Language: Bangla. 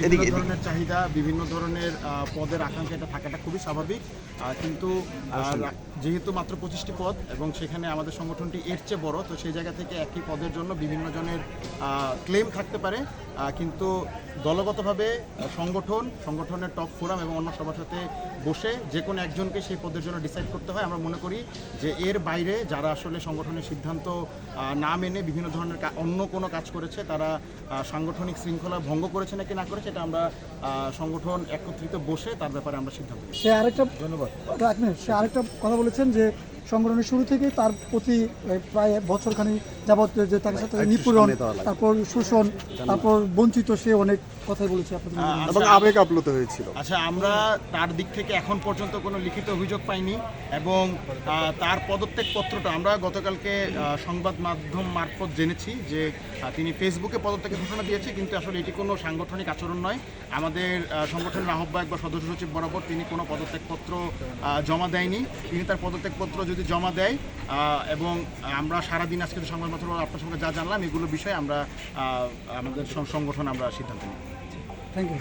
বিভিন্ন ধরনের চাহিদা, বিভিন্ন ধরনের পদের আকাঙ্ক্ষা এটা থাকাটা খুবই স্বাভাবিক, কিন্তু যেহেতু মাত্র 25টি পদ এবং সেখানে আমাদের সংগঠনটি এর চেয়ে বড়, তো সেই জায়গা থেকে একই পদের জন্য বিভিন্ন জনের ক্লেম থাকতে পারে, কিন্তু দলগতভাবে সংগঠনের টপ ফোরাম এবং অন্য সবার সাথে বসে যে কোনো একজনকে সেই পদের জন্য ডিসাইড করতে হয়। আমরা মনে করি যে এর বাইরে যারা আসলে সংগঠনের সিদ্ধান্ত না মেনে বিভিন্ন ধরনের অন্য কোনো কাজ করেছে, তারা সাংগঠনিক শৃঙ্খলা ভঙ্গ করেছে নাকি না করেছে, এটা আমরা সংগঠন একত্রিত বসে তার ব্যাপারে আমরা সিদ্ধান্ত নিই। সে আরেকটা কথা বলেছেন যে সংগঠনের শুরু থেকে তার প্রতি প্রায় বছরখানি যাবত যে তার সাথে নিপীড়ন, তারপর শোষণ, তারপর বঞ্চিত, সে অনেক কথাই বলেছে এবং আবেগ আপ্লুত হয়েছিল। আচ্ছা, আমরা তার দিক থেকে এখন পর্যন্ত কোনো লিখিত অভিযোগ পাইনি এবং তার পদত্যাগ পত্রটা আমরা গতকালকে সংবাদ মাধ্যম মারফত জেনেছি যে তিনি ফেসবুকে পদত্যাগের ঘোষণা দিয়েছে, কিন্তু আসলে এটি কোনো সাংগঠনিক আচরণ নয়। আমাদের সংগঠনের আহ্বায়ক বা সদস্য সচিব বরাবর তিনি কোনো পদত্যাগপত্র জমা দেয়নি। তিনি তার পদত্যাগপত্র যদি জমা দেয় এবং আমরা সারাদিন আজকে সংবাদ মাধ্যম আপনার সঙ্গে যা জানলাম এগুলো বিষয়ে আমরা আমাদের সংগঠন আমরা সিদ্ধান্ত নিই। Thank you.